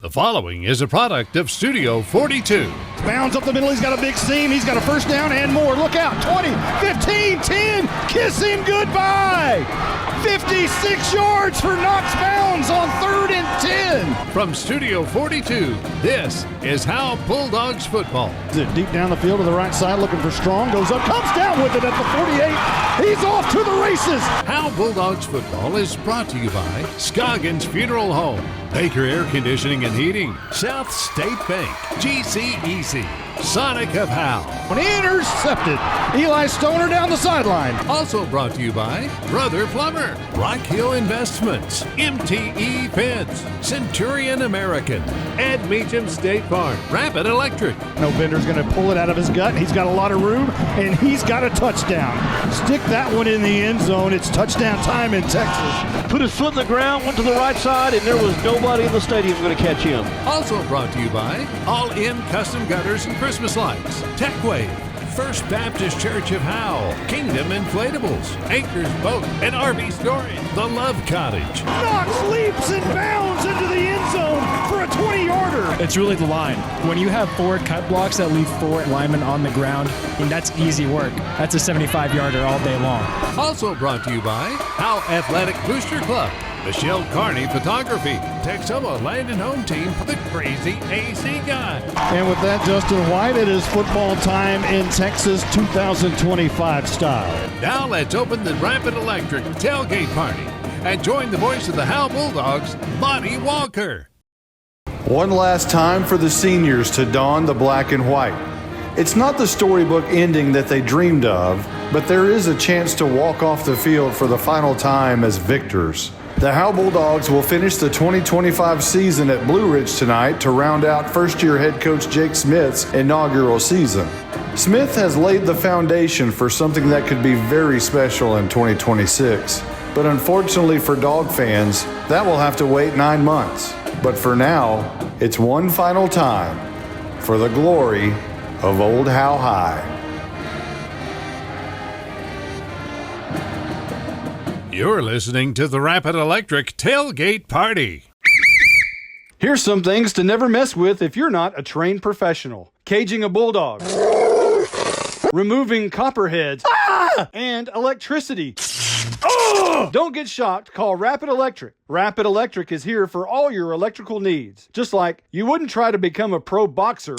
The following is a product of Studio 42. Bounds up the middle. He's got a big seam. He's got a first down and more. Look out. 20, 15, 10. Kiss him goodbye. 56 yards for Knox Bounds on 3rd and 10. From Studio 42, this is Howe Bulldogs football. Deep down the field to the right side, looking for Strong. Goes up, comes down with it at the 48. He's off to the races. Howe Bulldogs football is brought to you by Scoggins Funeral Home, Baker Air Conditioning and Heating, South State Bank, GCEC, Sonic of Howe. Intercepted. Eli Stoner down the sideline. Also brought to you by Brother Plumber, Rock Hill Investments, MTE Fence, Centurion American, Ed Meacham State Farm, Rapid Electric. No, Bender's going to pull it out of his gut. He's got a lot of room, and he's got a touchdown. Stick that one in the end zone. It's touchdown time in Texas. Put his foot in the ground, went to the right side, and there was nobody in the stadium going to catch him. Also brought to you by All In Custom Gutters and Christmas Lights, TechWave, First Baptist Church of Howe, Kingdom Inflatables, Anchors Boat, and RV Storage, The Love Cottage. Knox leaps and bounds into the end zone for a 20-yarder. It's really the line. When you have 4 cut blocks that leave 4 linemen on the ground, and that's easy work. That's a 75-yarder all day long. Also brought to you by Howe Athletic Booster Club, Michelle Carney Photography, Texoma Land and Home Team, the Crazy AC Guy. And with that, Justin White, it is football time in Texas 2025 style. Now let's open the Rapid Electric tailgate party and join the voice of the Howe Bulldogs, Monty Walker. One last time for the seniors to don the black and white. It's not the storybook ending that they dreamed of, but there is a chance to walk off the field for the final time as victors. The Howe Bulldogs will finish the 2025 season at Blue Ridge tonight to round out first-year head coach Jake Smith's inaugural season. Smith has laid the foundation for something that could be very special in 2026. But unfortunately for Dog fans, that will have to wait 9 months. But for now, it's one final time for the glory of Old Howe High. You're listening to the Rapid Electric Tailgate Party. Here's some things to never mess with if you're not a trained professional. Caging a bulldog. Removing copperheads. And electricity. Don't get shocked. Call Rapid Electric. Rapid Electric is here for all your electrical needs. Just like you wouldn't try to become a pro boxer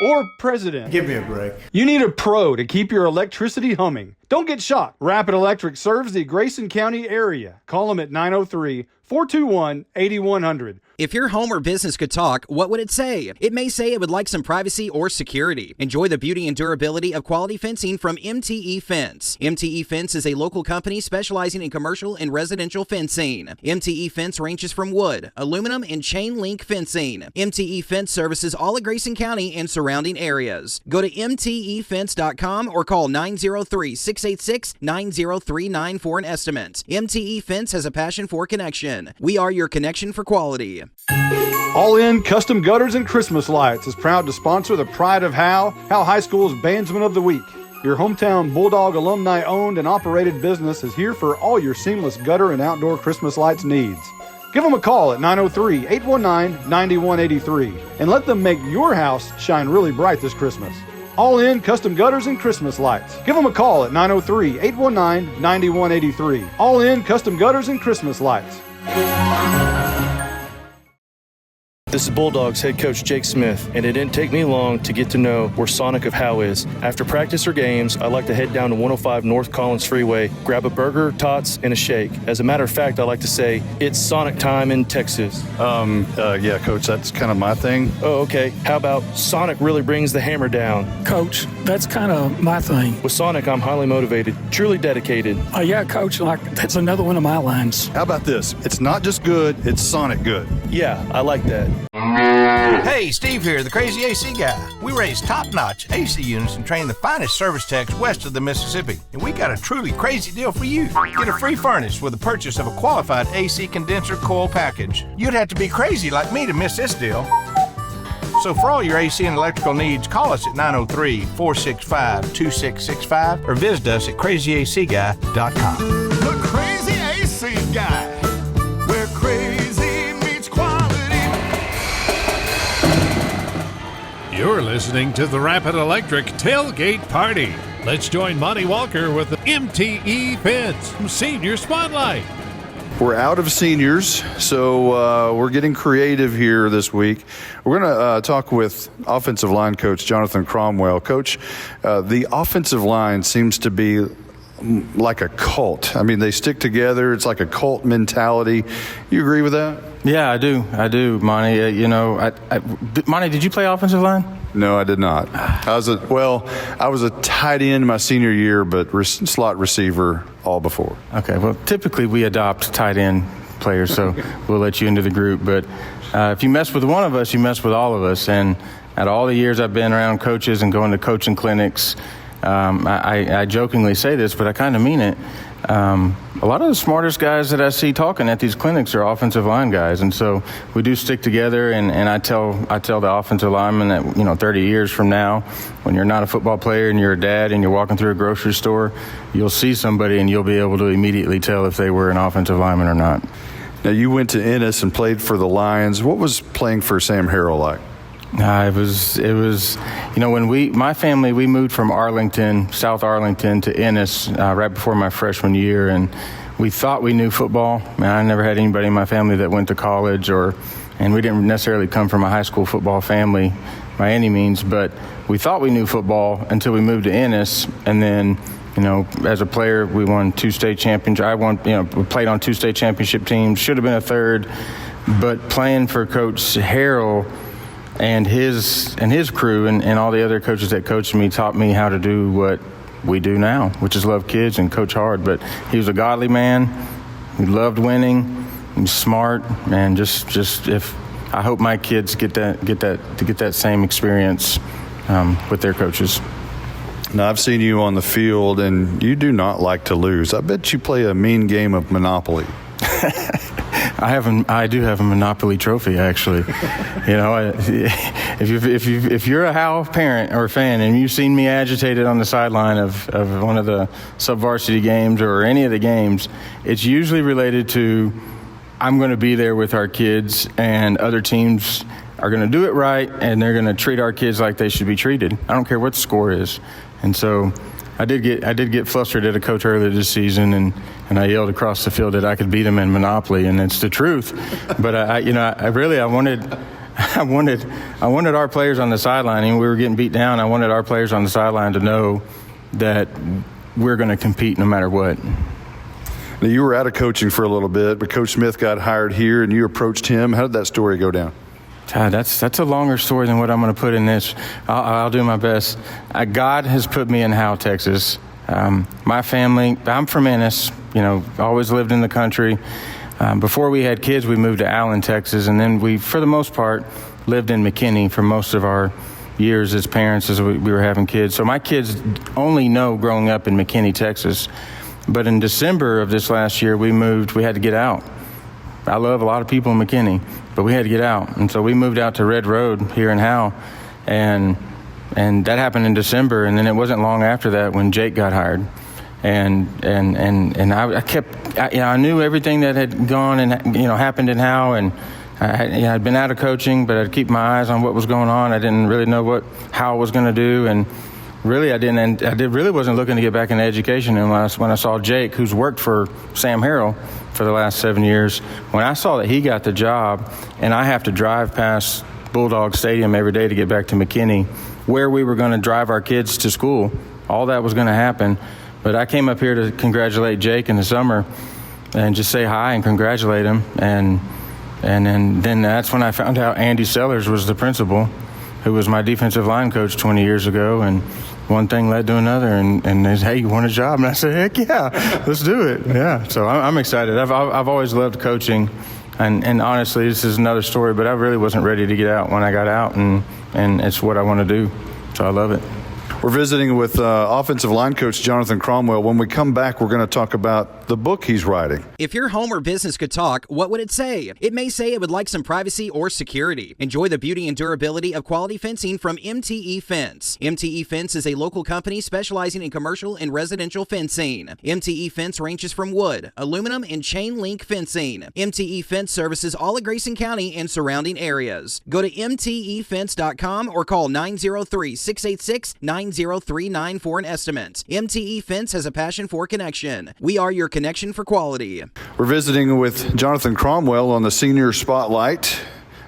or president. Give me a break. You need a pro to keep your electricity humming. Don't get shocked. Rapid Electric serves the Grayson County area. Call them at 903-421-8100. If your home or business could talk, what would it say? It may say it would like some privacy or security. Enjoy the beauty and durability of quality fencing from MTE Fence. MTE Fence is a local company specializing in commercial and residential fencing. MTE Fence ranges from wood, aluminum, and chain link fencing. MTE Fence services all of Grayson County and surrounding areas. Go to mtefence.com or call 903-686-9039 for an estimate. MTE Fence has a passion for connection. We are your connection for quality. All In Custom Gutters and Christmas Lights is proud to sponsor the Pride of Howe High School's Bandsman of the Week. Your hometown Bulldog alumni owned and operated business is here for all your seamless gutter and outdoor Christmas lights needs. Give them a call at 903-819-9183 and let them make your house shine really bright this Christmas. All In Custom Gutters and Christmas Lights. Give them a call at 903-819-9183. All In Custom Gutters and Christmas Lights. This is Bulldogs head coach Jake Smith, and it didn't take me long to get to know where Sonic of Howe is. After practice or games, I like to head down to 105 North Collins Freeway, grab a burger, tots, and a shake. As a matter of fact, I like to say, it's Sonic time in Texas. Yeah, Coach, that's kind of my thing. Oh, okay. How about Sonic really brings the hammer down? Coach, that's kind of my thing. With Sonic, I'm highly motivated, truly dedicated. Yeah, Coach, that's another one of my lines. How about this? It's not just good, it's Sonic good. Yeah, I like that. Hey, Steve here, the Crazy AC Guy. We raise top-notch AC units and train the finest service techs west of the Mississippi. And we got a truly crazy deal for you. Get a free furnace with the purchase of a qualified AC condenser coil package. You'd have to be crazy like me to miss this deal. So for all your AC and electrical needs, call us at 903-465-2665 or visit us at crazyacguy.com. The Crazy AC Guy, where crazy meets quality. You're listening to the Rapid Electric Tailgate Party. Let's join Monty Walker with the MTE Fence Senior Spotlight. We're out of seniors, so we're getting creative here this week. We're going to talk with offensive line coach Jonathan Cromwell. Coach, the offensive line seems to be like a cult. I mean, they stick together. It's like a cult mentality. You agree with that? Yeah, I do, Monty. Monty, did you play offensive line? No, I did not. I was a tight end my senior year, but slot receiver all before. Okay, well, typically we adopt tight end players, so we'll let you into the group. But if you mess with one of us, you mess with all of us. And at all the years I've been around coaches and going to coaching clinics, I jokingly say this, but I kind of mean it. A lot of the smartest guys that I see talking at these clinics are offensive line guys, and so we do stick together. And I tell the offensive lineman that 30 years from now, when you're not a football player and you're a dad and you're walking through a grocery store, you'll see somebody and you'll be able to immediately tell if they were an offensive lineman or not. Now, you went to Ennis and played for the Lions. What was playing for Sam Harrell like? It was, when my family, we moved from South Arlington to Ennis right before my freshman year, and we thought we knew football. I never had anybody in my family that went to college, and we didn't necessarily come from a high school football family by any means, but we thought we knew football until we moved to Ennis, and then, as a player, we won 2 state championships. We played on 2 state championship teams, should have been a third, but playing for Coach Harrell and his crew and all the other coaches that coached me taught me how to do what we do now, which is love kids and coach hard. But he was a godly man. He loved winning. He was smart, and just if I hope my kids get that same experience with their coaches. Now, I've seen you on the field, and you do not like to lose. I bet you play a mean game of Monopoly. I do have a Monopoly trophy, actually. If you're a Howe parent or fan and you've seen me agitated on the sideline of one of the sub-varsity games or any of the games, it's usually related to I'm going to be there with our kids, and other teams are going to do it right, and they're going to treat our kids like they should be treated. I don't care what the score is. And so I did get flustered at a coach earlier this season, and I yelled across the field that I could beat him in Monopoly, and it's the truth. But I wanted our players on the sideline, and we were getting beat down. I wanted our players on the sideline to know that we're going to compete no matter what. Now, you were out of coaching for a little bit, but Coach Smith got hired here, and you approached him. How did that story go down? That's a longer story than what I'm going to put in this. I'll do my best. God has put me in Howe, Texas. My family, I'm from Ennis, always lived in the country. Before we had kids, we moved to Allen, Texas, and then we, for the most part, lived in McKinney for most of our years as parents as we were having kids. So my kids only know growing up in McKinney, Texas. But in December of this last year, we had to get out. I love a lot of people in McKinney, but we had to get out. And so we moved out to Red Road here in Howe, and that happened in December. And then it wasn't long after that when Jake got hired. And I knew everything that had gone and happened in Howe, and I'd been out of coaching, but I'd keep my eyes on what was going on. I didn't really know what Howe was going to do, and really I wasn't looking to get back into education. And when I saw Jake, who's worked for Sam Harrell for the last 7 years, when I saw that he got the job, and I have to drive past Bulldogs Stadium every day to get back to McKinney, where we were going to drive our kids to school, all that was going to happen. But I came up here to congratulate Jake in the summer and just say hi and congratulate him. And then that's when I found out Andy Sellers was the principal, who was my defensive line coach 20 years ago. And one thing led to another, and they said, hey, you want a job? And I said, heck yeah, let's do it. Yeah, so I'm excited. I've always loved coaching. And honestly, this is another story, but I really wasn't ready to get out when I got out, and it's what I want to do. So I love it. We're visiting with offensive line coach Jonathan Cromwell. When we come back, we're going to talk about the book he's writing. If your home or business could talk, what would it say? It may say it would like some privacy or security. Enjoy the beauty and durability of quality fencing from MTE Fence. MTE Fence is a local company specializing in commercial and residential fencing. MTE Fence ranges from wood, aluminum, and chain link fencing. MTE Fence services all of Grayson County and surrounding areas. Go to mtefence.com or call 903-686-9039 for an estimate. MTE Fence has a passion for connection. We are your connection for quality. We're visiting with Jonathan Cromwell on the Senior Spotlight.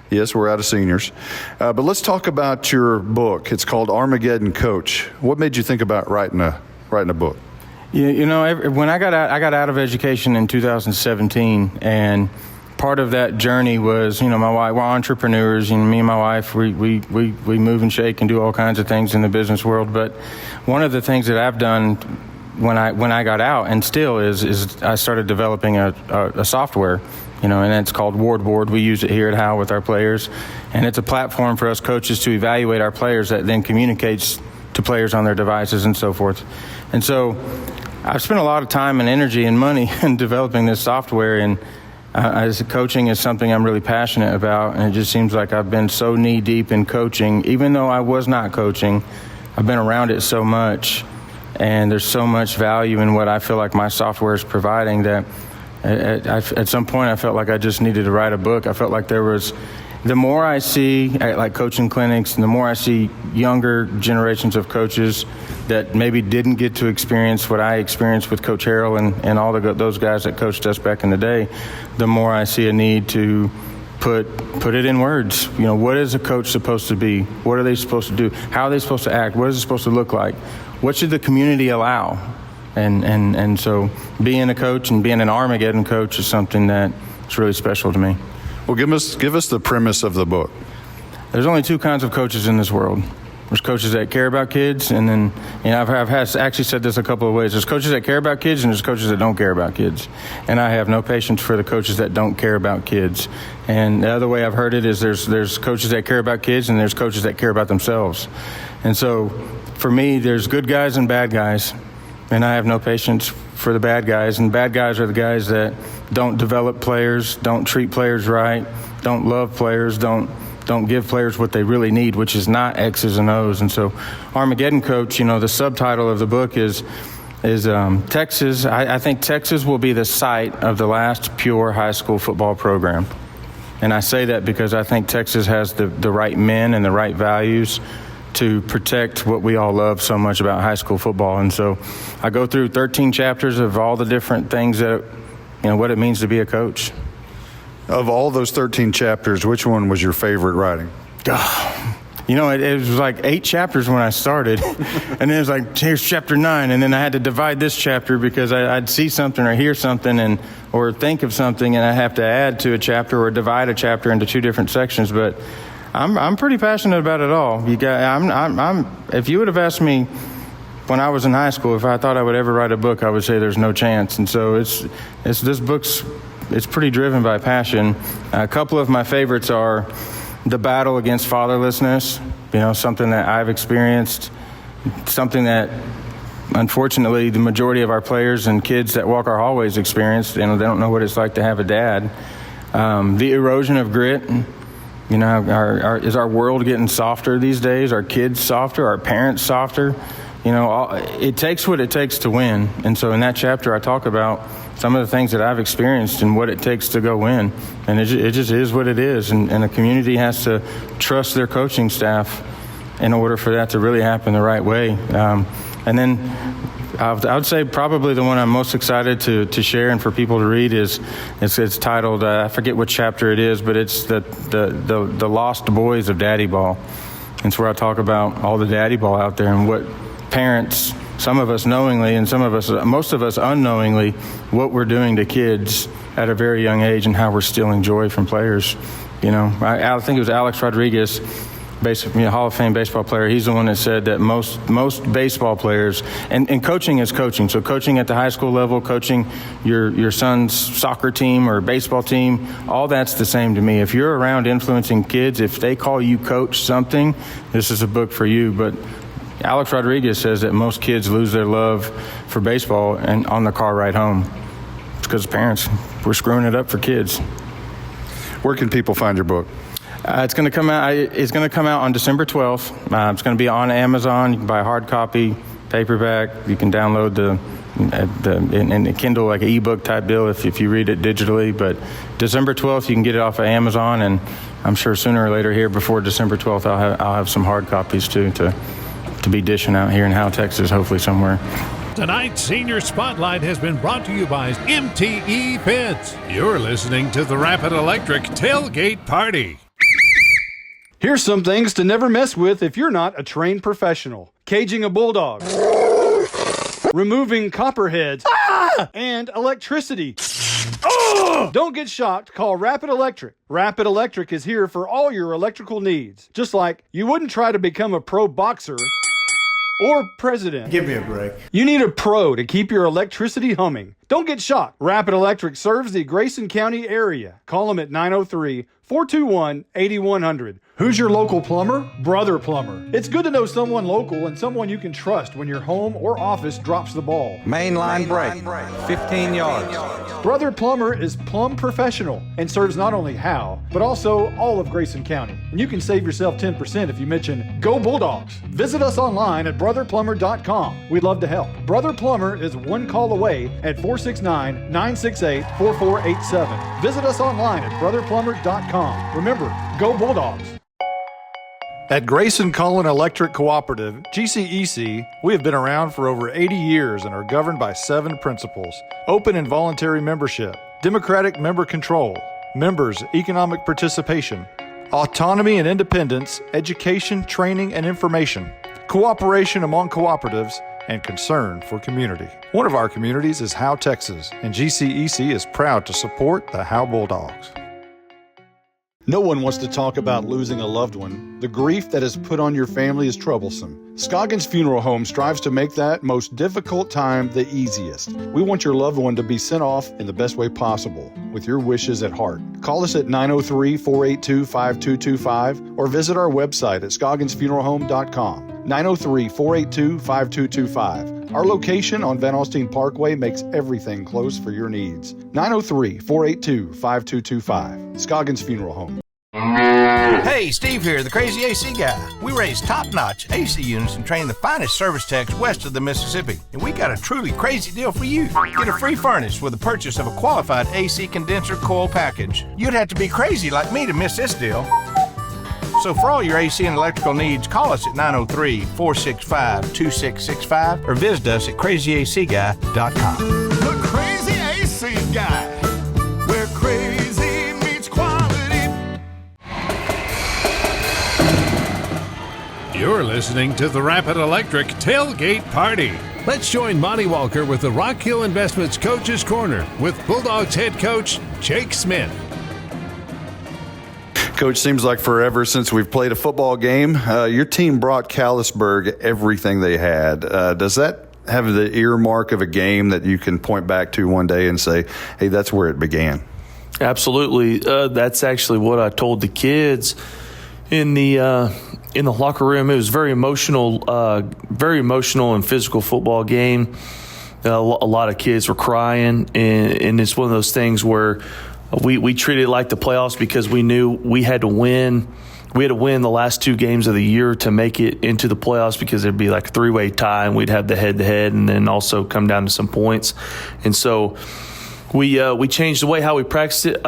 Yes, we're out of seniors. But let's talk about your book. It's called Armageddon Coach. What made you think about writing a book? Yeah, when I got out of education in 2017, and part of that journey was, my wife, we're entrepreneurs, me and my wife, we move and shake and do all kinds of things in the business world. But one of the things that I've done when I got out, and still is I started developing a software, and it's called Wardboard. We use it here at Howe with our players, and it's a platform for us coaches to evaluate our players that then communicates to players on their devices and so forth. And so I've spent a lot of time and energy and money in developing this software, and as coaching is something I'm really passionate about, and it just seems like I've been so knee deep in coaching. Even though I was not coaching, I've been around it so much, and there's so much value in what I feel like my software is providing that at some point I felt like I just needed to write a book. I felt like the more I see at like coaching clinics, and the more I see younger generations of coaches that maybe didn't get to experience what I experienced with Coach Harrell and all those guys that coached us back in the day, the more I see a need to put it in words. What is a coach supposed to be? What are they supposed to do? How are they supposed to act? What is it supposed to look like? What should the community allow? And so being a coach and being an Armageddon coach is something that's really special to me. Well, give us the premise of the book. There's only two kinds of coaches in this world. There's coaches that care about kids, and then I've actually said this a couple of ways. There's coaches that care about kids, and there's coaches that don't care about kids. And I have no patience for the coaches that don't care about kids. And the other way I've heard it is there's coaches that care about kids, and there's coaches that care about themselves. And so for me, there's good guys and bad guys, and I have no patience for the bad guys. And bad guys are the guys that don't develop players, don't treat players right, don't love players, don't give players what they really need, which is not X's and O's. And so Armageddon Coach, the subtitle of the book is Texas. I think Texas will be the site of the last pure high school football program. And I say that because I think Texas has the right men and the right values to protect what we all love so much about high school football. And so I go through 13 chapters of all the different things that, what it means to be a coach. Of all those 13 chapters, which one was your favorite writing? It was like 8 chapters when I started, and then it was like, here's chapter 9, and then I had to divide this chapter because I'd see something or hear something or think of something, and I have to add to a chapter or divide a chapter into 2 different sections. But I'm pretty passionate about it all. If you would have asked me when I was in high school if I thought I would ever write a book, I would say there's no chance. And so this book's pretty driven by passion. A couple of my favorites are the battle against fatherlessness, something that I've experienced, something that unfortunately the majority of our players and kids that walk our hallways experience. They don't know what it's like to have a dad. The erosion of grit. Is our world getting softer these days? Are kids softer? Are parents softer? It takes what it takes to win. And so in that chapter, I talk about some of the things that I've experienced and what it takes to go win. And it just is what it is. And the community has to trust their coaching staff in order for that to really happen the right way. And then I would say probably the one I'm most excited to share and for people to read is it's titled, I forget what chapter it is, but it's the Lost Boys of Daddy Ball. It's where I talk about all the daddy ball out there and what parents, some of us knowingly and most of us unknowingly, what we're doing to kids at a very young age and how we're stealing joy from players. I think it was Alex Rodriguez, Hall of Fame baseball player. He's the one that said that most baseball players, and coaching is coaching. So coaching at the high school level, coaching your son's soccer team or baseball team, all that's the same to me. If you're around influencing kids, if they call you coach something, this is a book for you. But Alex Rodriguez says that most kids lose their love for baseball and on the car ride home. because parents, we're screwing it up for kids. Where can people find your book? It's going to come out. It's going to come out on December 12th. It's going to be on Amazon. You can buy a hard copy, paperback. You can download the Kindle, like an ebook type deal if you read it digitally. But December 12th, you can get it off of Amazon, and I'm sure sooner or later here before December 12th, I'll have some hard copies too to be dishing out here in Howe, Texas, hopefully somewhere. Tonight's Senior Spotlight has been brought to you by MTE Fence. You're listening to the Rapid Electric Tailgate Party. Here's some things to never mess with if you're not a trained professional. Caging a bulldog. Removing copperheads. And electricity. Don't get shocked. Call Rapid Electric. Rapid Electric is here for all your electrical needs. Just like you wouldn't try to become a pro boxer or president. Give me a break. You need a pro to keep your electricity humming. Don't get shocked. Rapid Electric serves the Grayson County area. Call them at 903-421-8100. Who's your local plumber? Brother Plumber. It's good to know someone local and someone you can trust when your home or office drops the ball. Main line break, 15 yards. Brother Plumber is plumb professional and serves not only Howe, but also all of Grayson County. And you can save yourself 10% if you mention Go Bulldogs. Visit us online at brotherplumber.com. We'd love to help. Brother Plumber is one call away at 469-968-4487. Visit us online at brotherplumber.com. Remember, Go Bulldogs. At Grayson Cullen Electric Cooperative, GCEC, we have been around for over 80 years and are governed by 7 principles: open and voluntary membership, democratic member control, members' economic participation, autonomy and independence, education, training, and information, cooperation among cooperatives, and concern for community. One of our communities is Howe, Texas, and GCEC is proud to support the Howe Bulldogs. No one wants to talk about losing a loved one. The grief that is put on your family is troublesome. Scoggins Funeral Home strives to make that most difficult time the easiest. We want your loved one to be sent off in the best way possible, with your wishes at heart. Call us at 903-482-5225 or visit our website at scogginsfuneralhome.com. 903-482-5225. Our location on Van Alstyne Parkway makes everything close for your needs. 903-482-5225. Scoggins Funeral Home. Hey, Steve here, the crazy AC guy. We raise top-notch AC units and train the finest service techs west of the Mississippi. And we got a truly crazy deal for you. Get a free furnace with the purchase of a qualified AC condenser coil package. You'd have to be crazy like me to miss this deal. So for all your AC and electrical needs, call us at 903-465-2665 or visit us at crazyacguy.com. The Crazy AC Guy, where crazy meets quality. You're listening to the Rapid Electric Tailgate Party. Let's join Monty Walker with the Rock Hill Investments Coach's Corner with Bulldogs head coach Jake Smith. Coach, seems like forever since we've played a football game. Your team brought Callisburg everything they had. Does that have the earmark of a game that you can point back to one day and say, hey, that's where it began? Absolutely. That's actually what I told the kids in the locker room. It was very emotional and physical football game. A lot of kids were crying, and it's one of those things where we treated it like the playoffs because we knew we had to win. We had to win the last 2 games of the year to make it into the playoffs because there'd be like a 3-way tie, and we'd have the head-to-head and then also come down to some points. And so we changed the way how we practiced it.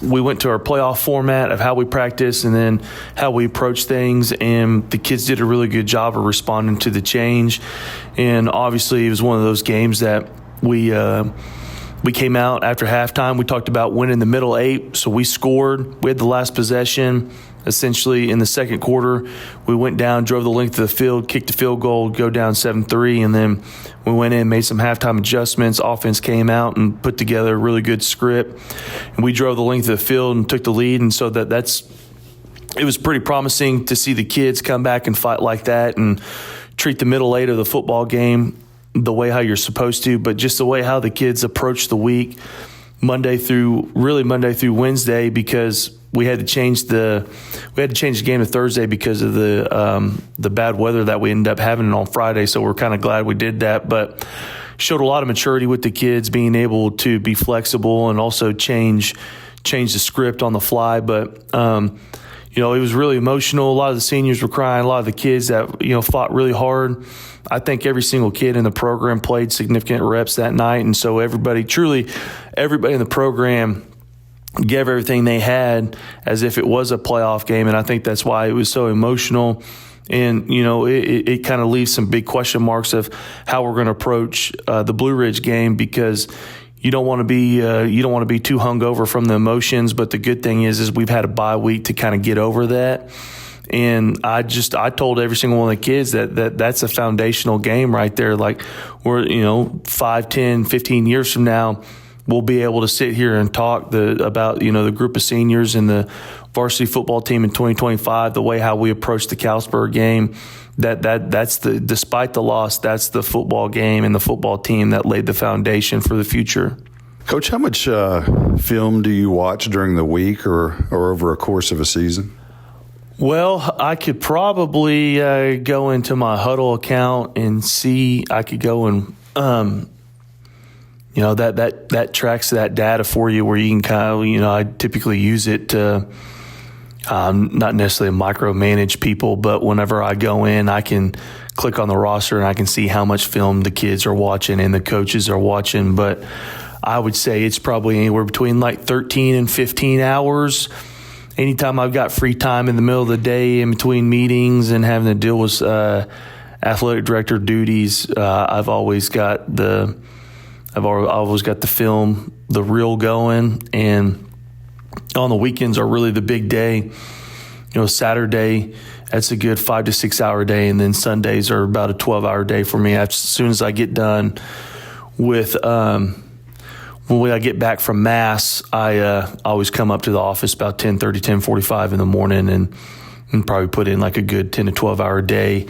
We went to our playoff format of how we practice and then how we approach things, and the kids did a really good job of responding to the change. And obviously it was one of those games that we came out after halftime. We talked about winning the middle 8, so we scored. We had the last possession. Essentially, in the second quarter, we went down, drove the length of the field, kicked a field goal, go down 7-3, and then we went in, made some halftime adjustments. Offense came out and put together a really good script, and we drove the length of the field and took the lead. And so it was pretty promising to see the kids come back and fight like that and treat the middle 8 of the football game the way how you're supposed to, but just the way how the kids approach the week, Monday through Wednesday, because we had to change the game to Thursday because of the bad weather that we ended up having on Friday. So we're kind of glad we did that. But showed a lot of maturity with the kids, being able to be flexible and also change the script on the fly. But it was really emotional. A lot of the seniors were crying. A lot of the kids that fought really hard. I think every single kid in the program played significant reps that night, and so everybody in the program gave everything they had as if it was a playoff game, and I think that's why it was so emotional. And it kind of leaves some big question marks of how we're going to approach the Blue Ridge game, because you don't want to be too hungover from the emotions. But the good thing is we've had a bye week to kind of get over that. And I told every single one of the kids that's a foundational game right there. Like, we're 5, 10, 15 years from now, we'll be able to sit here and talk about the group of seniors and the varsity football team in 2025, the way how we approach the Calsburg game. That's despite the loss, that's the football game and the football team that laid the foundation for the future. Coach, how much film do you watch during the week or over a course of a season? Well, I could probably go into my Huddle account and see. I could go and that tracks that data for you, where you can kind of I typically use it to not necessarily micromanage people, but whenever I go in, I can click on the roster and I can see how much film the kids are watching and the coaches are watching. But I would say it's probably anywhere between like 13 and 15 hours. Anytime I've got free time in the middle of the day in between meetings and having to deal with athletic director duties, I've always got the film, the reel going. And on the weekends are really the big day. Saturday, that's a good 5 to 6 hour day, and then Sundays are about a 12-hour day for me. As soon as I get done with when I get back from Mass, I always come up to the office about 10:30, 10:45 in the morning and probably put in like a good 10 to 12-hour day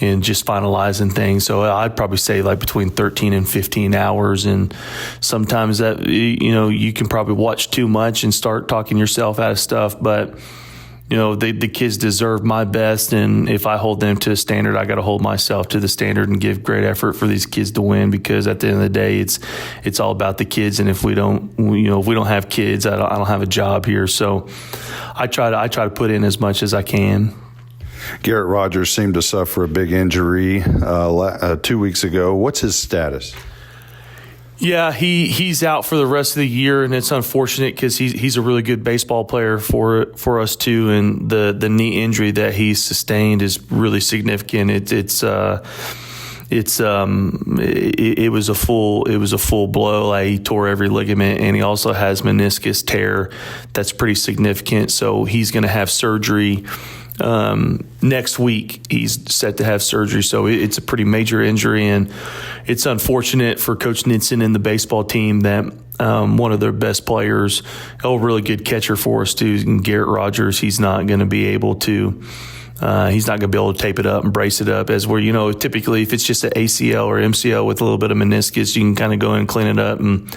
and just finalizing things. So I'd probably say like between 13 and 15 hours. And sometimes that, you can probably watch too much and start talking yourself out of stuff. But, the kids deserve my best. And if I hold them to a standard, I got to hold myself to the standard and give great effort for these kids to win, because at the end of the day, it's all about the kids. And if we don't have kids, I don't have a job here. So I try to put in as much as I can. Garrett Rogers seemed to suffer a big injury 2 weeks ago. What's his status? Yeah, he's out for the rest of the year, and it's unfortunate because he's a really good baseball player for us too. And the knee injury that he sustained is really significant. It was a full blow. Like, he tore every ligament, and he also has meniscus tear that's pretty significant. So he's going to have surgery next week. He's set to have surgery, so it's a pretty major injury, and it's unfortunate for Coach Nitson and the baseball team that one of their best players, a really good catcher for us too, Garrett Rogers, he's not going to be able to tape it up and brace it up, as where, typically if it's just an ACL or MCL with a little bit of meniscus, you can kind of go in and clean it up and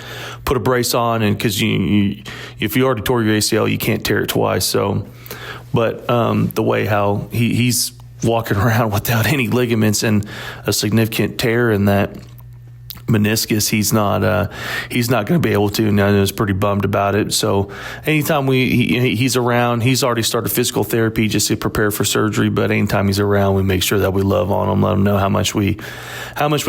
put a brace on. And because if you already tore your ACL, you can't tear it twice. So, but the way how he's walking around without any ligaments and a significant tear in that meniscus, he's not going to be able to. And I was pretty bummed about it. So anytime he's around, he's already started physical therapy just to prepare for surgery. But anytime he's around, we make sure that we love on him, let him know how much we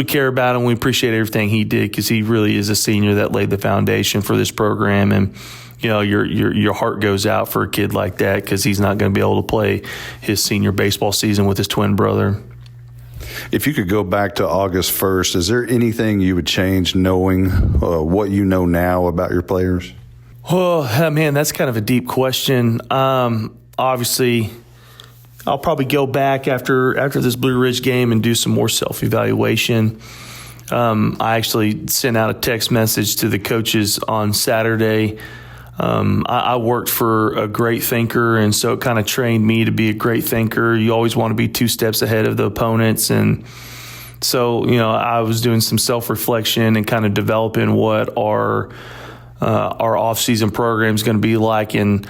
care about him. We appreciate everything he did, because he really is a senior that laid the foundation for this program. And your heart goes out for a kid like that, because he's not going to be able to play his senior baseball season with his twin brother. If you could go back to August 1st, is there anything you would change knowing what you know now about your players? Oh, man, that's kind of a deep question. Obviously, I'll probably go back after this Blue Ridge game and do some more self-evaluation. I actually sent out a text message to the coaches on Saturday. I worked for a great thinker, and so it kind of trained me to be a great thinker. You always want to be 2 steps ahead of the opponents. And so, I was doing some self-reflection and kind of developing what our off-season program is going to be like. And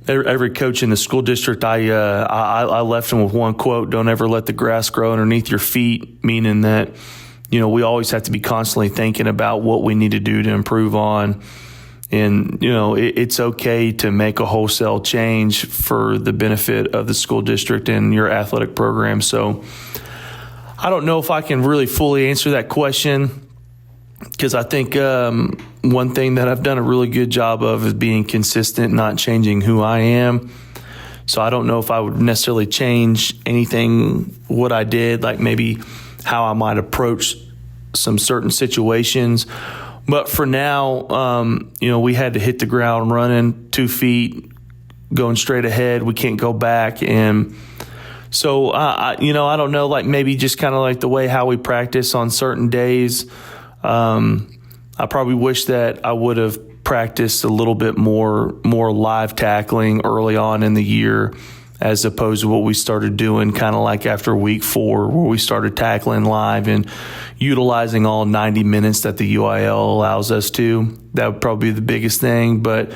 every coach in the school district, I left them with one quote: "Don't ever let the grass grow underneath your feet," meaning that we always have to be constantly thinking about what we need to do to improve on. And, it's okay to make a wholesale change for the benefit of the school district and your athletic program. So I don't know if I can really fully answer that question, because I think one thing that I've done a really good job of is being consistent, not changing who I am. So I don't know if I would necessarily change anything, what I did, like maybe how I might approach some certain situations. But for now, we had to hit the ground running, 2 feet, going straight ahead. We can't go back. And so, I don't know, like maybe just kind of like the way how we practice on certain days. I probably wish that I would have practiced a little bit more live tackling early on in the year, as opposed to what we started doing kind of like after week 4, where we started tackling live and utilizing all 90 minutes that the UIL allows us to. That would probably be the biggest thing. But,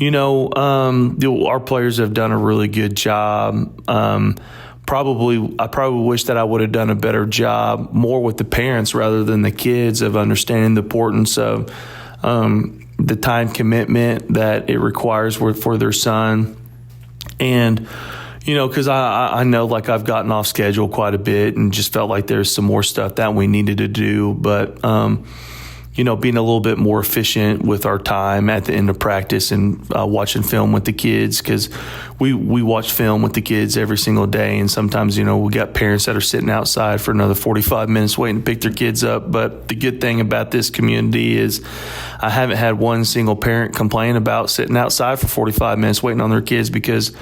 our players have done a really good job. I probably wish that I would have done a better job more with the parents rather than the kids, of understanding the importance of the time commitment that it requires for their son. And, because I know, like, I've gotten off schedule quite a bit and just felt like there's some more stuff that we needed to do. But, being a little bit more efficient with our time at the end of practice and watching film with the kids, because we watch film with the kids every single day. And sometimes, we got parents that are sitting outside for another 45 minutes waiting to pick their kids up. But the good thing about this community is I haven't had one single parent complain about sitting outside for 45 minutes waiting on their kids, because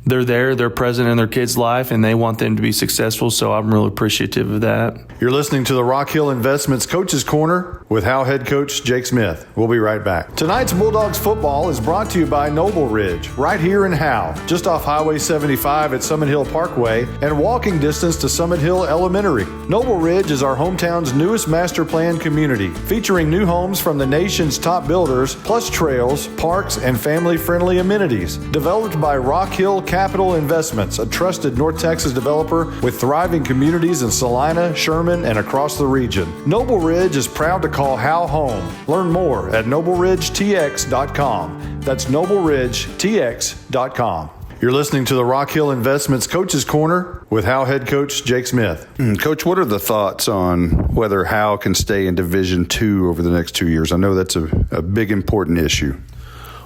they're there, they're present in their kids' life, and they want them to be successful. So I'm really appreciative of that. You're listening to the Rock Hill Investments Coach's Corner with Howe head coach Jake Smith. We'll be right back. Tonight's Bulldogs football is brought to you by Noble Ridge, right here in Howe, just off Highway 75 at Summit Hill Parkway and walking distance to Summit Hill Elementary. Noble Ridge is our hometown's newest master plan community, featuring new homes from the nation's top builders, plus trails, parks, and family-friendly amenities. Developed by Rock Hill Capital Investments, a trusted North Texas developer with thriving communities in Salina, Sherman, and across the region. Noble Ridge is proud to call Howe home. Learn more at NobleRidgeTX.com. That's NobleRidgeTX.com. You're listening to the Rock Hill Investments Coach's Corner with Howe head coach Jake Smith. Coach, what are the thoughts on whether Howe can stay in Division II over the next 2 years? I know that's a big, important issue.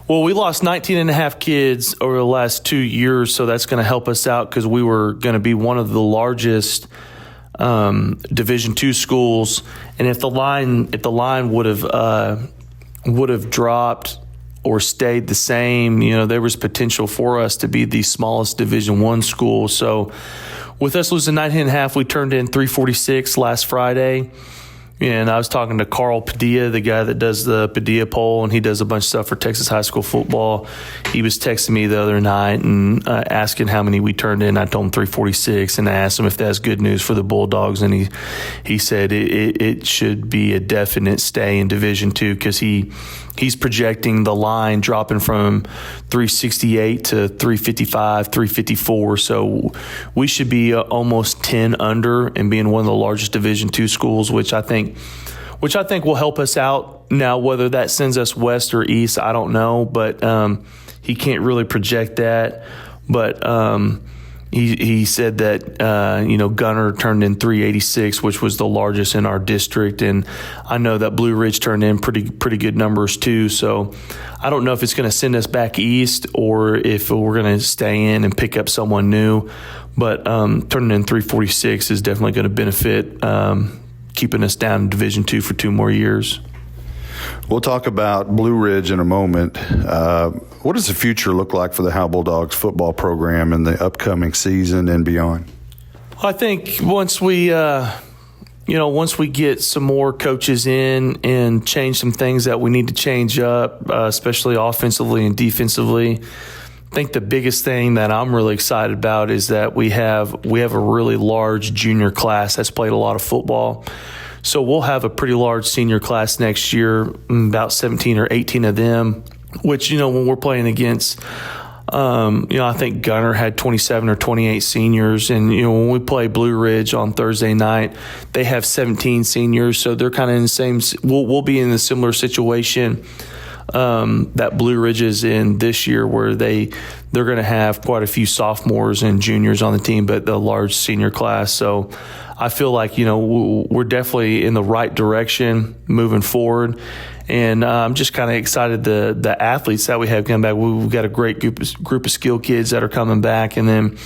Well, we lost 19 and a half kids over the last 2 years, so that's going to help us out, because we were going to be one of the largest Division II schools. And if the line would have dropped or stayed the same, there was potential for us to be the smallest Division I school. So with us losing 19 and a half, we turned in 346 last Friday. And I was talking to Carl Padilla, the guy that does the Padilla poll, and he does a bunch of stuff for Texas high school football. He was texting me the other night and asking how many we turned in. I told him 346, and I asked him if that's good news for the Bulldogs, and he said it should be a definite stay in Division II, because he's projecting the line dropping from 368 to 355, 354. So we should be almost 10 under and being one of the largest Division II schools, which I think will help us out. Now, whether that sends us west or east, I don't know, but he can't really project that. But he said that Gunner turned in 386, which was the largest in our district, and I know that Blue Ridge turned in pretty good numbers too. So I don't know if it's going to send us back east or if we're going to stay in and pick up someone new. But turning in 346 is definitely going to benefit keeping us down in Division II for 2 more years. We'll talk about Blue Ridge in a moment. What does the future look like for the Howe Bulldogs football program in the upcoming season and beyond? I think once we get some more coaches in and change some things that we need to change up, especially offensively and defensively, I think the biggest thing that I'm really excited about is that we have a really large junior class that's played a lot of football. So we'll have a pretty large senior class next year, about 17 or 18 of them, which, when we're playing against I think Gunner had 27 or 28 seniors. And, when we play Blue Ridge on Thursday night, they have 17 seniors. So they're kind of in the same – we'll be in a similar situation that Blue Ridge is in this year, where they're going to have quite a few sophomores and juniors on the team, but the large senior class. So I feel like, we're definitely in the right direction moving forward. And I'm just kind of excited the athletes that we have coming back. We've got a great group of skilled kids that are coming back. And then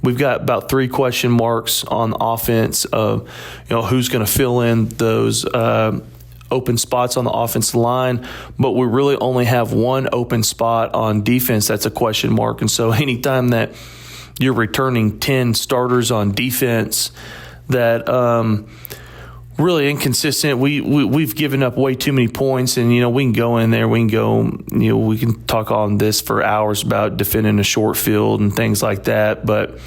we've got about 3 question marks on the offense of, who's going to fill in those open spots on the offensive line. But we really only have 1 open spot on defense that's a question mark. And so anytime that you're returning 10 starters on defense that really inconsistent. We've given up way too many points, and we can go in there. We can talk on this for hours about defending a short field and things like that. But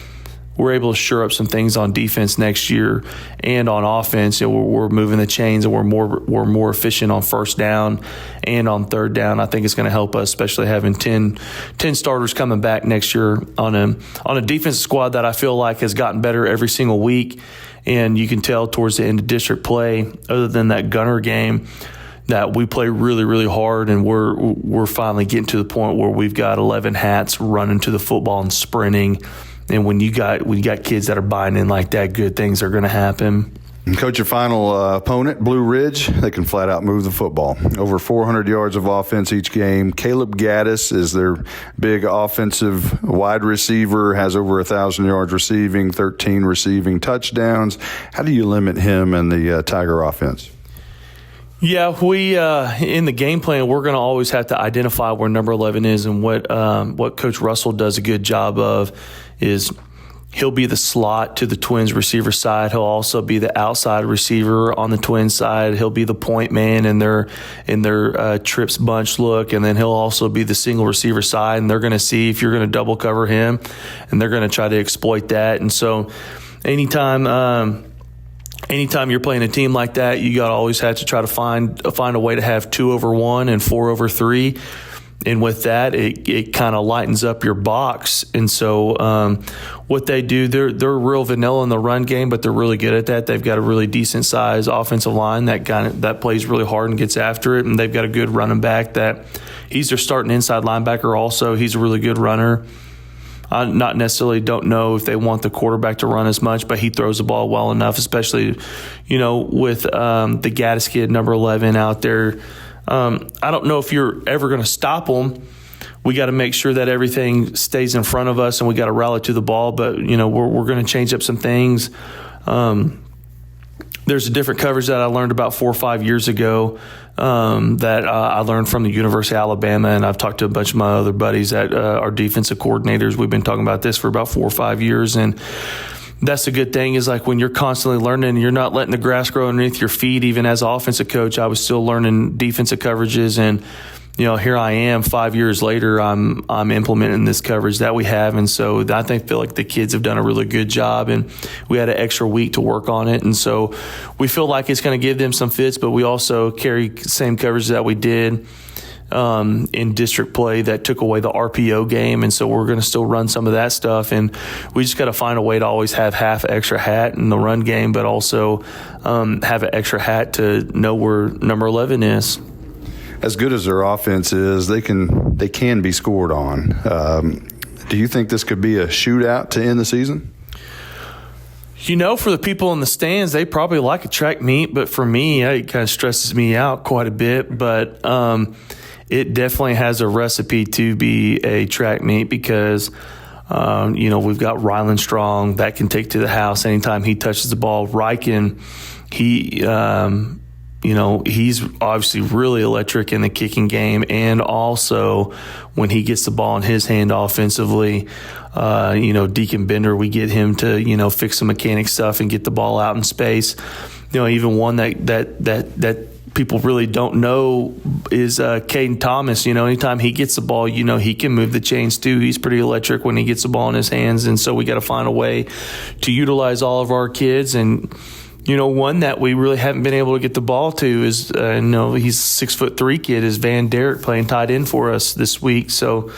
we're able to shore up some things on defense next year and on offense. We're moving the chains, and we're more efficient on first down and on third down. I think it's going to help us, especially having 10 starters coming back next year on a defensive squad that I feel like has gotten better every single week. And you can tell towards the end of district play, other than that Gunner game, that we play really, really hard, and we're finally getting to the point where we've got 11 hats running to the football and sprinting. And when you got kids that are buying in like that, good things are going to happen. And Coach, your final opponent, Blue Ridge, they can flat out move the football. Over 400 yards of offense each game. Caleb Gaddis is their big offensive wide receiver, has over 1,000 yards receiving, 13 receiving touchdowns. How do you limit him and the Tiger offense? Yeah, we in the game plan, we're going to always have to identify where number 11 is, and what Coach Russell does a good job of is he'll be the slot to the Twins receiver side. He'll also be the outside receiver on the Twins side. He'll be the point man in their trips bunch look, and then he'll also be the single receiver side. And they're going to see if you're going to double cover him, and they're going to try to exploit that. And so, anytime you're playing a team like that, you got to always have to try to find a way to have 2 over 1 and 4 over 3. And with that, it kind of lightens up your box. And so what they do, they're real vanilla in the run game, but they're really good at that. They've got a really decent size offensive line that plays really hard and gets after it. And they've got a good running back that he's their starting inside linebacker also. He's a really good runner. I not necessarily don't know if they want the quarterback to run as much, but he throws the ball well enough, especially, with the Gaddis kid, number 11, out there. I don't know if you're ever going to stop them. We got to make sure that everything stays in front of us, and we got to rally to the ball. But we're going to change up some things. There's a different coverage that I learned about 4 or 5 years ago that I learned from the University of Alabama, and I've talked to a bunch of my other buddies that are defensive coordinators. We've been talking about this for about 4 or 5 years, and that's a good thing, is like when you're constantly learning, you're not letting the grass grow underneath your feet. Even as an offensive coach, I was still learning defensive coverages, and here I am 5 years later, I'm implementing this coverage that we have. And so I feel like the kids have done a really good job, and we had an extra week to work on it. And so we feel like it's going to give them some fits, but we also carry the same coverage that we did in district play that took away the RPO game. And so we're going to still run some of that stuff. And we just got to find a way to always have half extra hat in the run game, but also have an extra hat to know where number 11 is. As good as their offense is, they can be scored on. Do you think this could be a shootout to end the season? For the people in the stands, they probably like a track meet, but for me, it kind of stresses me out quite a bit. But it definitely has a recipe to be a track meet because, we've got Ryland Strong that can take to the house anytime he touches the ball. Riken, he's obviously really electric in the kicking game, and also when he gets the ball in his hand offensively, Deacon Bender, we get him to, fix some mechanic stuff and get the ball out in space. Even one that people really don't know is Caden Thomas. Anytime he gets the ball, he can move the chains too. He's pretty electric when he gets the ball in his hands, and so we got to find a way to utilize all of our kids. And one that we really haven't been able to get the ball to is, he's a 6'3" kid, is Van Derrick, playing tight end for us this week. So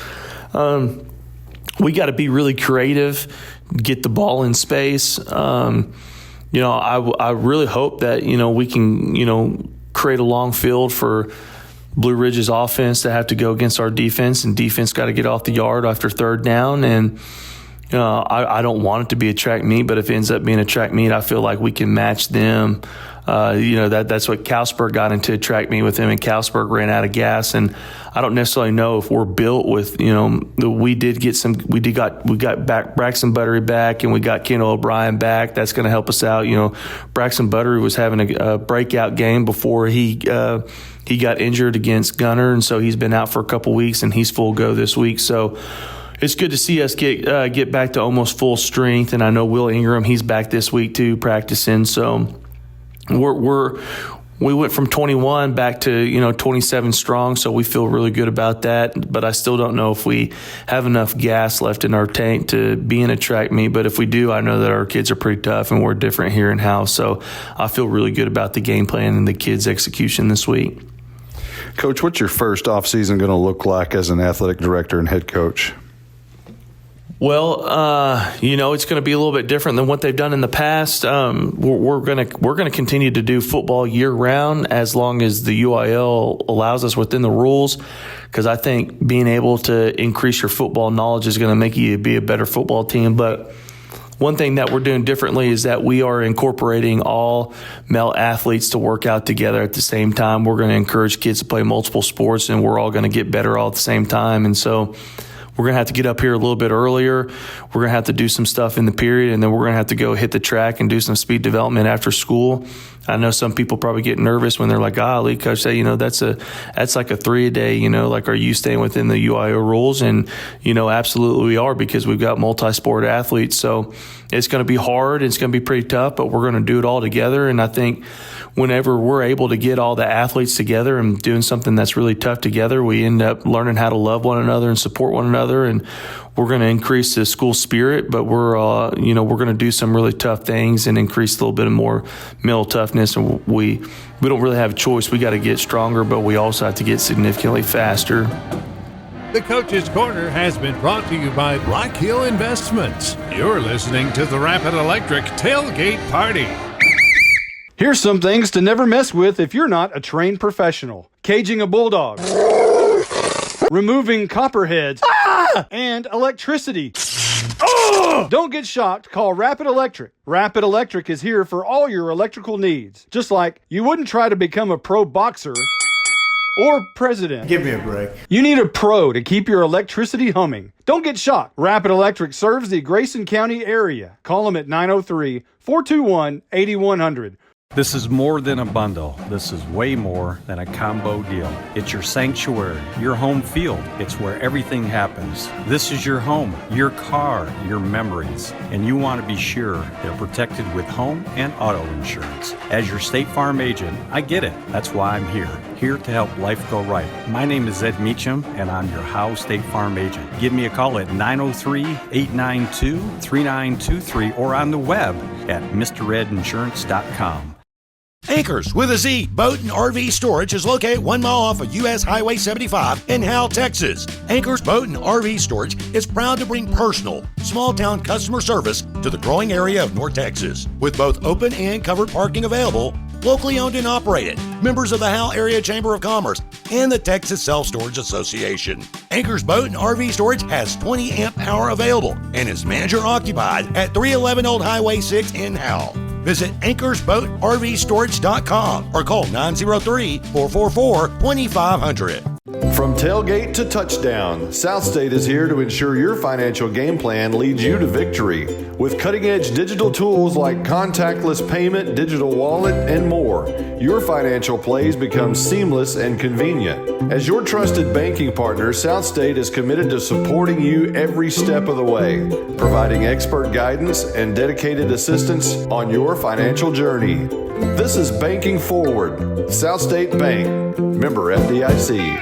we got to be really creative, get the ball in space. I really hope that, we can, create a long field for Blue Ridge's offense to have to go against our defense, and defense got to get off the yard after third down. And, I don't want it to be a track meet, but if it ends up being a track meet, I feel like we can match them. That's what Calsburg got into a track meet with him, and Calsburg ran out of gas. And I don't necessarily know if we're built with, we got back Braxton Buttery back, and we got Kendall O'Brien back. That's going to help us out. Braxton Buttery was having a breakout game before he got injured against Gunner, and so he's been out for a couple weeks, and he's full go this week. So it's good to see us get back to almost full strength. And I know Will Ingram, he's back this week too, practicing. So we went from 21 back to 27 strong, so we feel really good about that. But I still don't know if we have enough gas left in our tank to be in a track meet. But if we do, I know that our kids are pretty tough, and we're different here in Howe. So I feel really good about the game plan and the kids' execution this week. Coach, what's your first offseason going to look like as an athletic director and head coach? Well, it's going to be a little bit different than what they've done in the past. We're going to continue to do football year round as long as the UIL allows us within the rules, because I think being able to increase your football knowledge is going to make you be a better football team. But one thing that we're doing differently is that we are incorporating all male athletes to work out together at the same time. We're going to encourage kids to play multiple sports, and we're all going to get better all at the same time. And so we're going to have to get up here a little bit earlier. We're going to have to do some stuff in the period, and then we're going to have to go hit the track and do some speed development after school. I know some people probably get nervous when they're like, golly, Coach, that's like a 3 a day, like, are you staying within the UIO rules? And, absolutely we are, because we've got multi-sport athletes. So it's going to be hard. It's going to be pretty tough, but we're going to do it all together. And I think whenever we're able to get all the athletes together and doing something that's really tough together, we end up learning how to love one another and support one another. And we're going to increase the school spirit, but we're going to do some really tough things and increase a little bit of more mental toughness. And we don't really have a choice. We got to get stronger, but we also have to get significantly faster. The Coach's Corner has been brought to you by Rock Hill Investments. You're listening to the Rapid Electric Tailgate Party. Here's some things to never mess with if you're not a trained professional. Caging a bulldog. Removing copperheads. And electricity. Don't get shocked. Call Rapid Electric. Rapid Electric is here for all your electrical needs. Just like you wouldn't try to become a pro boxer or president. Give me a break. You need a pro to keep your electricity humming. Don't get shocked. Rapid Electric serves the Grayson County area. Call them at 903-421-8100. This is more than a bundle. This is way more than a combo deal. It's your sanctuary, your home field. It's where everything happens. This is your home, your car, your memories. And you want to be sure they're protected with home and auto insurance. As your State Farm agent, I get it. That's why I'm here to help life go right. My name is Ed Meacham, and I'm your Howe State Farm agent. Give me a call at 903-892-3923 or on the web at MrRedInsurance.com. Anchors with a Z Boat and RV Storage is located 1 mile off of U.S. Highway 75 in Howe, Texas. Anchors Boat and RV Storage is proud to bring personal, small-town customer service to the growing area of North Texas. With both open and covered parking available, locally owned and operated, members of the Howe Area Chamber of Commerce and the Texas Self-Storage Association. Anchors Boat and RV Storage has 20 amp power available and is manager-occupied at 311 Old Highway 6 in Howe. Visit anchorsboatrvstorage.com or call 903-444-2500. From tailgate to touchdown, South State is here to ensure your financial game plan leads you to victory. With cutting-edge digital tools like contactless payment, digital wallet, and more, your financial plays become seamless and convenient. As your trusted banking partner, South State is committed to supporting you every step of the way, providing expert guidance and dedicated assistance on your financial journey. This is Banking Forward, South State Bank, member FDIC.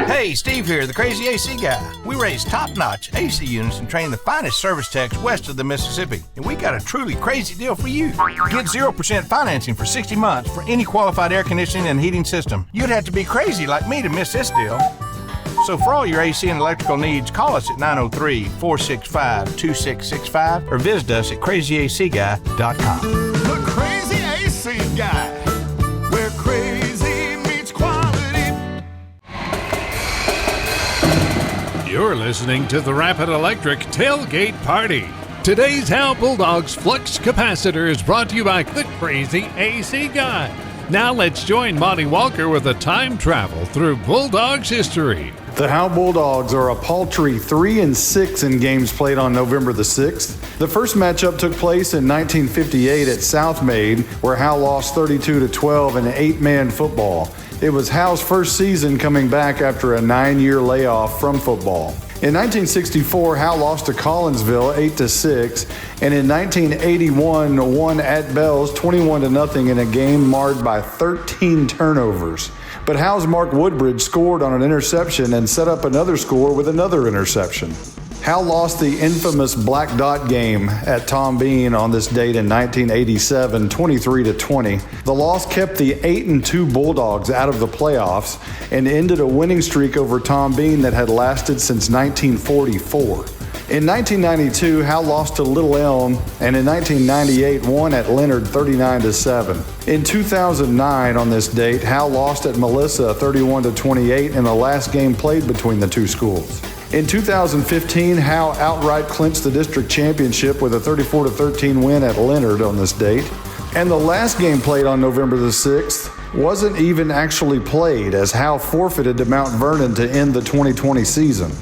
Hey, Steve here, the crazy AC guy. We raise top-notch AC units and train the finest service techs west of the Mississippi. And we got a truly crazy deal for you. Get 0% financing for 60 months for any qualified air conditioning and heating system. You'd have to be crazy like me to miss this deal. So for all your AC and electrical needs, call us at 903-465-2665 or visit us at crazyacguy.com. The Crazy AC Guy, where crazy meets quality. You're listening to the Rapid Electric Tailgate Party. Today's Howe Bulldogs Flux Capacitor is brought to you by the Crazy AC Guy. Now let's join Monty Walker with a time travel through Bulldogs history. The Howe Bulldogs are a paltry 3-6 in games played on November the 6th. The first matchup took place in 1958 at South Maid, where Howe lost 32-12 in 8-man football. It was Howe's first season coming back after a 9-year layoff from football. In 1964, Howe lost to Collinsville 8-6, and in 1981 won at Bells 21-0 in a game marred by 13 turnovers. But Howe's Mark Woodbridge scored on an interception and set up another score with another interception. Howe lost the infamous Black Dot game at Tom Bean on this date in 1987, 23-20. The loss kept the 8-2 Bulldogs out of the playoffs and ended a winning streak over Tom Bean that had lasted since 1944. In 1992, Howe lost to Little Elm, and in 1998 won at Leonard 39-7. In 2009, on this date, Howe lost at Melissa 31-28 in the last game played between the two schools. In 2015, Howe outright clinched the district championship with a 34-13 win at Leonard on this date. And the last game played on November the 6th wasn't even actually played, as Howe forfeited to Mount Vernon to end the 2020 season.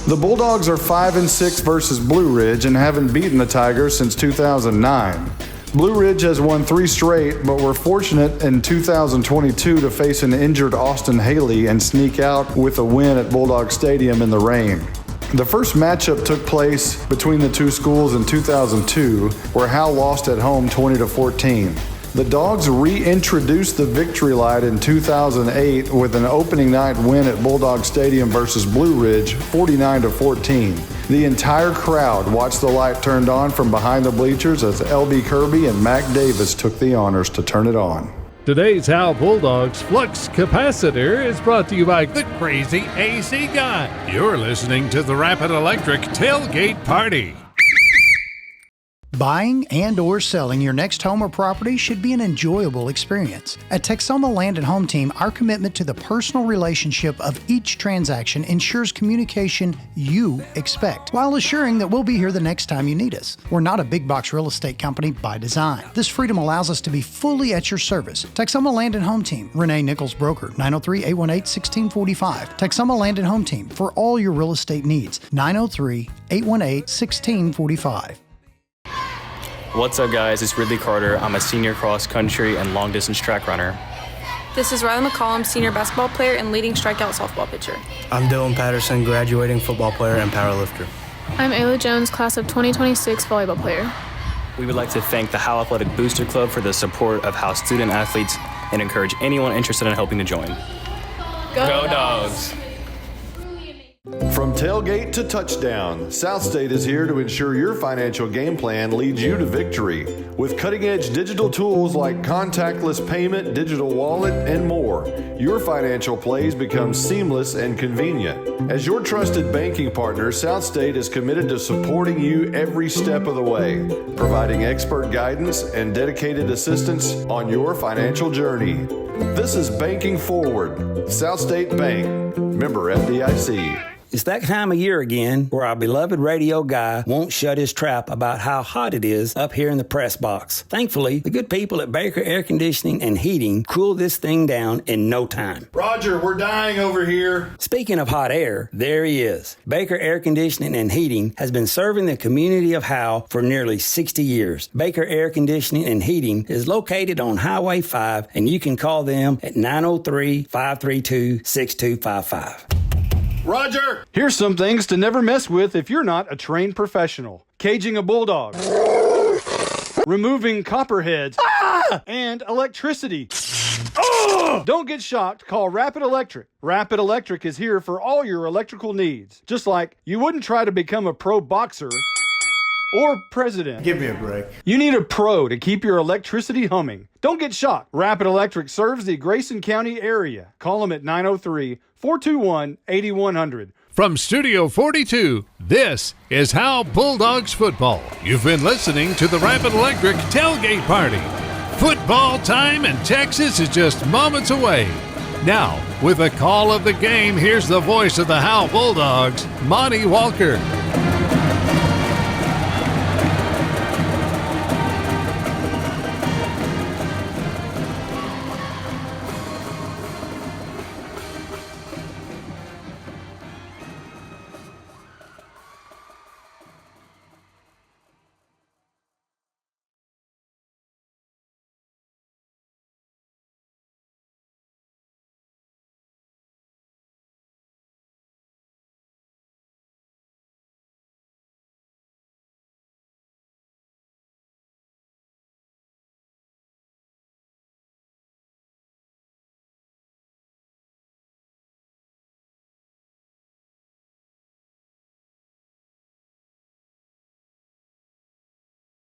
The Bulldogs are 5-6 versus Blue Ridge and haven't beaten the Tigers since 2009. Blue Ridge has won 3 straight, but were fortunate in 2022 to face an injured Austin Haley and sneak out with a win at Bulldog Stadium in the rain. The first matchup took place between the two schools in 2002, where Howe lost at home 20-14. The Dogs reintroduced the victory light in 2008 with an opening night win at Bulldog Stadium versus Blue Ridge, 49-14. The entire crowd watched the light turned on from behind the bleachers as L.B. Kirby and Mac Davis took the honors to turn it on. Today's Howe Bulldogs Flux Capacitor is brought to you by the Crazy AC Guy. You're listening to the Rapid Electric Tailgate Party. Buying and or selling your next home or property should be an enjoyable experience. At Texoma Land and Home Team, our commitment to the personal relationship of each transaction ensures communication you expect, while assuring that we'll be here the next time you need us. We're not a big box real estate company by design. This freedom allows us to be fully at your service. Texoma Land and Home Team, Renee Nichols Broker, 903-818-1645. Texoma Land and Home Team, for all your real estate needs, 903-818-1645. What's up, guys? It's Ridley Carter. I'm a senior cross country and long distance track runner. This is Riley McCollum, senior basketball player and leading strikeout softball pitcher. I'm Dylan Patterson, graduating football player and powerlifter. I'm Ayla Jones, class of 2026 volleyball player. We would like to thank the Howe Athletic Booster Club for the support of Howe student athletes and encourage anyone interested in helping to join. Go Dogs! From tailgate to touchdown, South State is here to ensure your financial game plan leads you to victory. With cutting-edge digital tools like contactless payment, digital wallet, and more, your financial plays become seamless and convenient. As your trusted banking partner, South State is committed to supporting you every step of the way, providing expert guidance and dedicated assistance on your financial journey. This is Banking Forward, South State Bank, member FDIC. It's that time of year again where our beloved radio guy won't shut his trap about how hot it is up here in the press box. Thankfully, the good people at Baker Air Conditioning and Heating cool this thing down in no time. Roger, we're dying over here. Speaking of hot air, there he is. Baker Air Conditioning and Heating has been serving the community of Howe for nearly 60 years. Baker Air Conditioning and Heating is located on Highway 5, and you can call them at 903-532-6255. Roger! Here's some things to never mess with if you're not a trained professional. Caging a bulldog. Removing copperheads. And electricity. Don't get shocked. Call Rapid Electric. Rapid Electric is here for all your electrical needs. Just like you wouldn't try to become a pro boxer or president. Give me a break. You need a pro to keep your electricity humming. Don't get shocked. Rapid Electric serves the Grayson County area. Call them at 903-421-8100. From Studio 42, this is Howe Bulldogs football. You've been listening to the Rapid Electric Tailgate Party. Football time in Texas is just moments away. Now, with the call of the game, here's the voice of the Howe Bulldogs, Monty Walker.